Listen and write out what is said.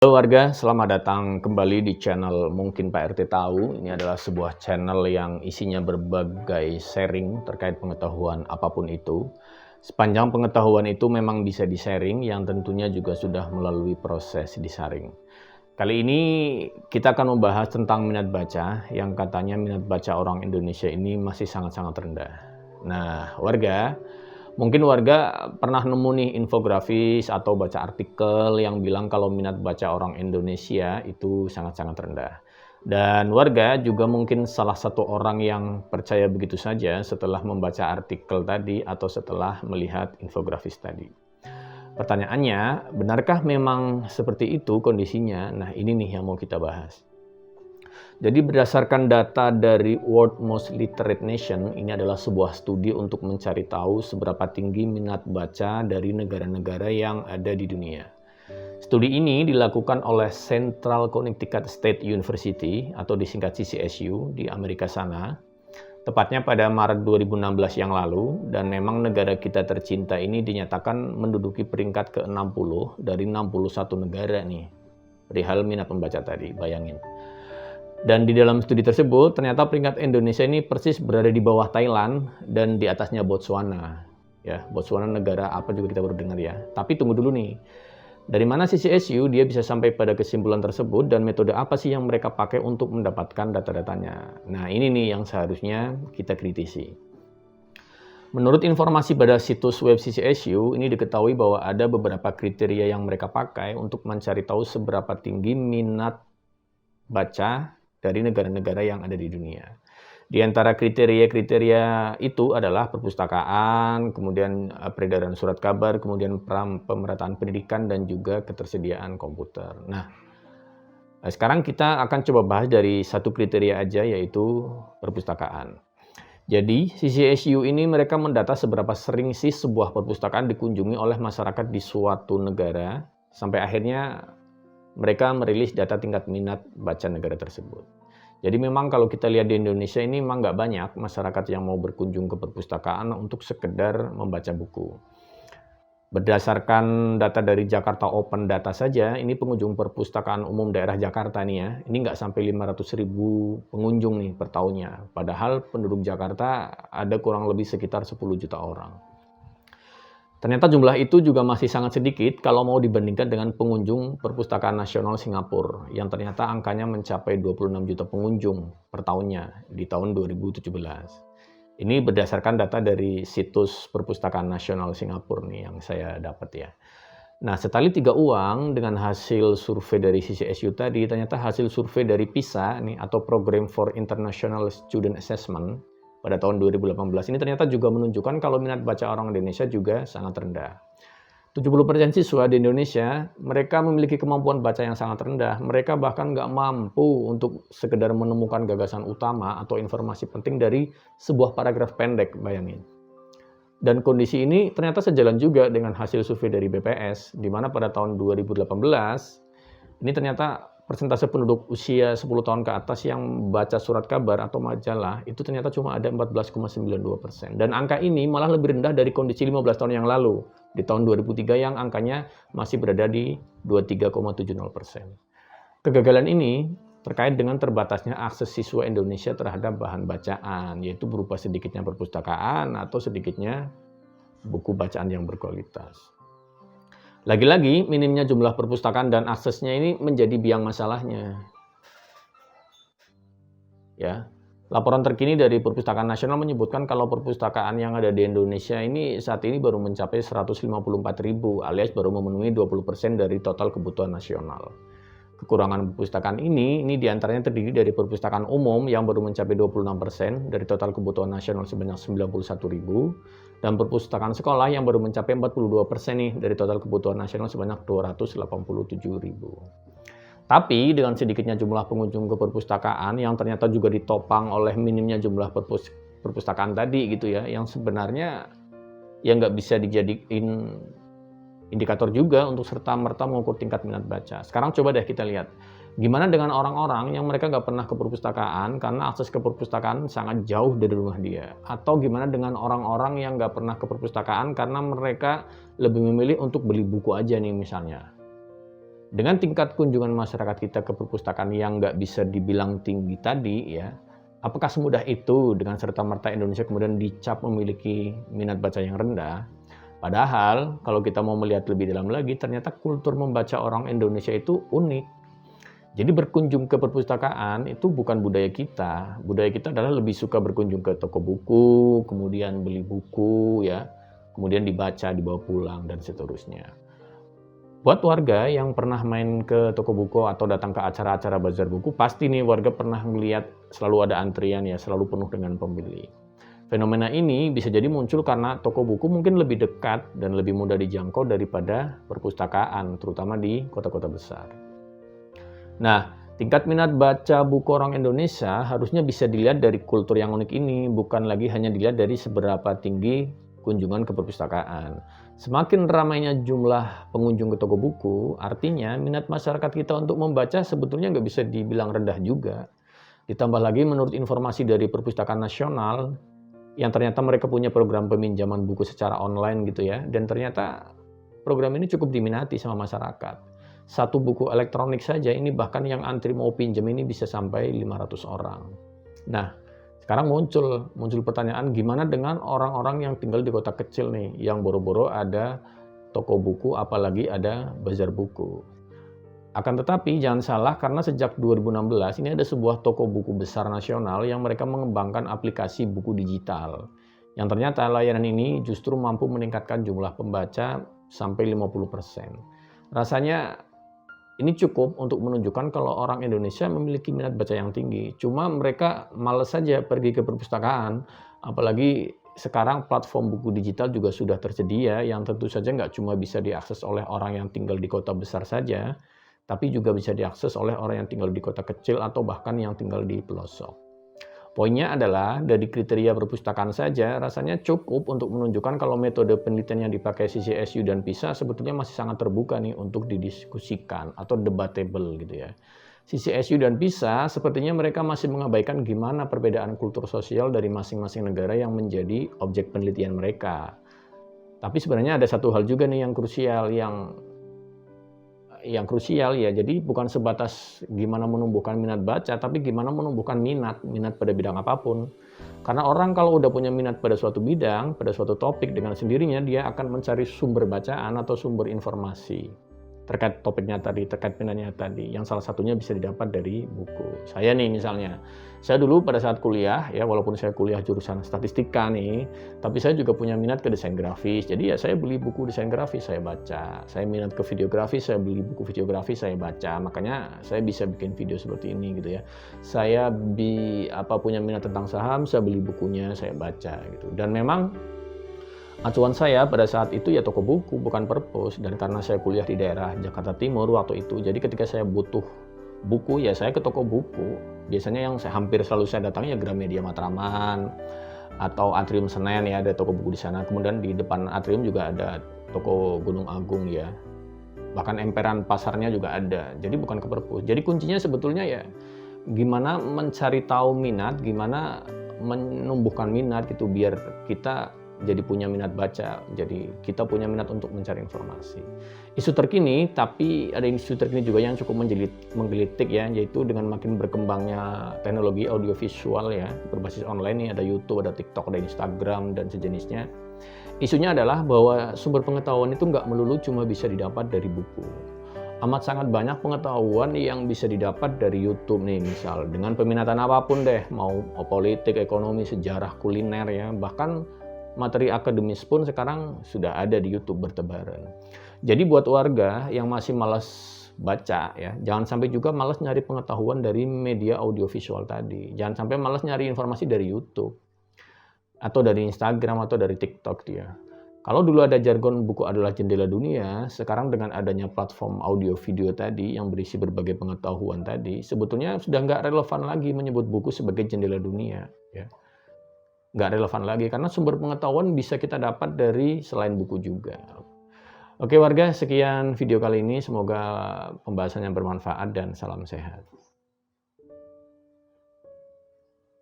Halo warga, selamat datang kembali di channel Mungkin Pak RT Tahu. Ini adalah sebuah channel yang isinya berbagai sharing terkait pengetahuan apapun itu. Sepanjang pengetahuan itu memang bisa di-sharing, yang tentunya juga sudah melalui proses disaring. Kali ini kita akan membahas tentang minat baca, yang katanya minat baca orang Indonesia ini masih sangat-sangat rendah. Nah, warga, mungkin warga pernah nemu nih infografis atau baca artikel yang bilang kalau minat baca orang Indonesia itu sangat-sangat rendah. Dan warga juga mungkin salah satu orang yang percaya begitu saja setelah membaca artikel tadi atau setelah melihat infografis tadi. Pertanyaannya, benarkah memang seperti itu kondisinya? Nah, ini nih yang mau kita bahas. Jadi berdasarkan data dari World Most Literate Nation, ini adalah sebuah studi untuk mencari tahu seberapa tinggi minat baca dari negara-negara yang ada di dunia. Studi ini dilakukan oleh Central Connecticut State University atau disingkat CCSU di Amerika sana, tepatnya pada Maret 2016 yang lalu, dan memang negara kita tercinta ini dinyatakan menduduki peringkat ke-60 dari 61 negara nih, perihal minat membaca tadi, bayangin. Dan di dalam studi tersebut, ternyata peringkat Indonesia ini persis berada di bawah Thailand dan di atasnya Botswana. Ya, Botswana negara apa juga kita baru dengar ya. Tapi tunggu dulu nih. Dari mana CCSU dia bisa sampai pada kesimpulan tersebut dan metode apa sih yang mereka pakai untuk mendapatkan data-datanya? Nah, ini nih yang seharusnya kita kritisi. Menurut informasi pada situs web CCSU, ini diketahui bahwa ada beberapa kriteria yang mereka pakai untuk mencari tahu seberapa tinggi minat baca dari negara-negara yang ada di dunia. Di antara kriteria-kriteria itu adalah perpustakaan, kemudian peredaran surat kabar, kemudian pemerataan pendidikan, dan juga ketersediaan komputer. Nah, sekarang kita akan coba bahas dari satu kriteria aja, yaitu perpustakaan. Jadi, CCSU ini mereka mendata seberapa sering sih sebuah perpustakaan dikunjungi oleh masyarakat di suatu negara, sampai akhirnya mereka merilis data tingkat minat baca negara tersebut. Jadi memang kalau kita lihat di Indonesia ini memang nggak banyak masyarakat yang mau berkunjung ke perpustakaan untuk sekedar membaca buku. Berdasarkan data dari Jakarta Open Data saja, ini pengunjung perpustakaan umum daerah Jakarta nih ya, ini nggak sampai 500.000 pengunjung nih per tahunnya. Padahal penduduk Jakarta ada kurang lebih sekitar 10 juta orang. Ternyata jumlah itu juga masih sangat sedikit kalau mau dibandingkan dengan pengunjung Perpustakaan Nasional Singapura yang ternyata angkanya mencapai 26 juta pengunjung per tahunnya di tahun 2017. Ini berdasarkan data dari situs Perpustakaan Nasional Singapura nih yang saya dapat ya. Nah, setali tiga uang dengan hasil survei dari CCSU tadi, ternyata hasil survei dari PISA nih atau Program for International Student Assessment pada tahun 2018 ini ternyata juga menunjukkan kalau minat baca orang Indonesia juga sangat rendah. 70% siswa di Indonesia, mereka memiliki kemampuan baca yang sangat rendah. Mereka bahkan nggak mampu untuk sekedar menemukan gagasan utama atau informasi penting dari sebuah paragraf pendek, bayangin. Dan kondisi ini ternyata sejalan juga dengan hasil survei dari BPS, di mana pada tahun 2018, ini ternyata persentase penduduk usia 10 tahun ke atas yang baca surat kabar atau majalah itu ternyata cuma ada 14,92%. Dan angka ini malah lebih rendah dari kondisi 15 tahun yang lalu, di tahun 2003 yang angkanya masih berada di 23,70%. Kegagalan ini terkait dengan terbatasnya akses siswa Indonesia terhadap bahan bacaan, yaitu berupa sedikitnya perpustakaan atau sedikitnya buku bacaan yang berkualitas. Lagi-lagi, minimnya jumlah perpustakaan dan aksesnya ini menjadi biang masalahnya. Ya, laporan terkini dari Perpustakaan Nasional menyebutkan kalau perpustakaan yang ada di Indonesia ini saat ini baru mencapai 154.000 alias baru memenuhi 20% dari total kebutuhan nasional. Kekurangan perpustakaan ini diantaranya terdiri dari perpustakaan umum yang baru mencapai 26% dari total kebutuhan nasional sebanyak 91.000 dan perpustakaan sekolah yang baru mencapai 42% nih dari total kebutuhan nasional sebanyak 287.000. Tapi dengan sedikitnya jumlah pengunjung ke perpustakaan yang ternyata juga ditopang oleh minimnya jumlah perpustakaan tadi gitu ya, yang sebenarnya yang nggak bisa dijadiin indikator juga untuk serta-merta mengukur tingkat minat baca. Sekarang coba deh kita lihat, gimana dengan orang-orang yang mereka nggak pernah ke perpustakaan karena akses ke perpustakaan sangat jauh dari rumah dia. Atau gimana dengan orang-orang yang nggak pernah ke perpustakaan karena mereka lebih memilih untuk beli buku aja nih misalnya. Dengan tingkat kunjungan masyarakat kita ke perpustakaan yang nggak bisa dibilang tinggi tadi ya, apakah semudah itu dengan serta-merta Indonesia kemudian dicap memiliki minat baca yang rendah? Padahal kalau kita mau melihat lebih dalam lagi, ternyata kultur membaca orang Indonesia itu unik. Jadi berkunjung ke perpustakaan itu bukan budaya kita. Budaya kita adalah lebih suka berkunjung ke toko buku, kemudian beli buku ya, kemudian dibaca, dibawa pulang dan seterusnya. Buat warga yang pernah main ke toko buku atau datang ke acara-acara bazar buku, pasti nih warga pernah melihat selalu ada antrian ya, selalu penuh dengan pembeli. Fenomena ini bisa jadi muncul karena toko buku mungkin lebih dekat dan lebih mudah dijangkau daripada perpustakaan, terutama di kota-kota besar. Nah, tingkat minat baca buku orang Indonesia harusnya bisa dilihat dari kultur yang unik ini, bukan lagi hanya dilihat dari seberapa tinggi kunjungan ke perpustakaan. Semakin ramainya jumlah pengunjung ke toko buku, artinya minat masyarakat kita untuk membaca sebetulnya nggak bisa dibilang rendah juga. Ditambah lagi menurut informasi dari Perpustakaan Nasional, yang ternyata mereka punya program peminjaman buku secara online gitu ya, dan ternyata program ini cukup diminati sama masyarakat. Satu buku elektronik saja ini bahkan yang antri mau pinjam ini bisa sampai 500 orang. Nah, sekarang muncul pertanyaan, gimana dengan orang-orang yang tinggal di kota kecil nih, yang boro-boro ada toko buku, apalagi ada bazar buku. Akan tetapi jangan salah, karena sejak 2016 ini ada sebuah toko buku besar nasional yang mereka mengembangkan aplikasi buku digital. Yang ternyata layanan ini justru mampu meningkatkan jumlah pembaca sampai 50%. Rasanya ini cukup untuk menunjukkan kalau orang Indonesia memiliki minat baca yang tinggi. Cuma mereka malas saja pergi ke perpustakaan, apalagi sekarang platform buku digital juga sudah tersedia yang tentu saja nggak cuma bisa diakses oleh orang yang tinggal di kota besar saja, tapi juga bisa diakses oleh orang yang tinggal di kota kecil atau bahkan yang tinggal di pelosok. Poinnya adalah dari kriteria perpustakaan saja rasanya cukup untuk menunjukkan kalau metode penelitian yang dipakai CCSU dan PISA sebetulnya masih sangat terbuka nih untuk didiskusikan atau debatable gitu ya. CCSU dan PISA sepertinya mereka masih mengabaikan gimana perbedaan kultur sosial dari masing-masing negara yang menjadi objek penelitian mereka. Tapi sebenarnya ada satu hal juga nih yang krusial, ya, jadi bukan sebatas gimana menumbuhkan minat baca, tapi gimana menumbuhkan minat pada bidang apapun. Karena orang kalau udah punya minat pada suatu bidang, pada suatu topik, dengan sendirinya dia akan mencari sumber bacaan atau sumber informasi terkait topiknya tadi, terkait minatnya tadi, yang salah satunya bisa didapat dari buku. Saya nih misalnya, saya dulu pada saat kuliah, ya walaupun saya kuliah jurusan statistika nih, tapi saya juga punya minat ke desain grafis. Jadi ya saya beli buku desain grafis, saya baca. Saya minat ke videografi, saya beli buku videografi, saya baca. Makanya saya bisa bikin video seperti ini gitu ya. Saya punya minat tentang saham, saya beli bukunya, saya baca gitu. Dan memang acuan saya pada saat itu ya toko buku, bukan perpus. Dan karena saya kuliah di daerah Jakarta Timur waktu itu, jadi ketika saya butuh buku ya saya ke toko buku. Biasanya yang hampir selalu saya datangi ya Gramedia Matraman atau Atrium Senen ya, ada toko buku di sana. Kemudian di depan Atrium juga ada toko Gunung Agung ya. Bahkan emperan pasarnya juga ada. Jadi bukan ke perpus. Jadi kuncinya sebetulnya ya gimana mencari tahu minat, gimana menumbuhkan minat gitu biar kita jadi punya minat baca, jadi kita punya minat untuk mencari informasi. Isu terkini, tapi ada isu terkini juga yang cukup menggelitik ya, yaitu dengan makin berkembangnya teknologi audiovisual ya, berbasis online nih, ada YouTube, ada TikTok, ada Instagram, dan sejenisnya. Isunya adalah bahwa sumber pengetahuan itu nggak melulu cuma bisa didapat dari buku. Amat sangat banyak pengetahuan yang bisa didapat dari YouTube nih, misal dengan peminatan apapun deh, mau politik, ekonomi, sejarah, kuliner ya, bahkan materi akademis pun sekarang sudah ada di YouTube bertebaran. Jadi buat warga yang masih malas baca ya, jangan sampai juga malas nyari pengetahuan dari media audiovisual tadi. Jangan sampai malas nyari informasi dari YouTube atau dari Instagram atau dari TikTok dia. Kalau dulu ada jargon buku adalah jendela dunia, sekarang dengan adanya platform audio video tadi yang berisi berbagai pengetahuan tadi, sebetulnya sudah nggak relevan lagi menyebut buku sebagai jendela dunia ya. Nggak relevan lagi karena sumber pengetahuan bisa kita dapat dari selain buku juga. Oke warga, sekian video kali ini, semoga pembahasannya bermanfaat dan salam sehat.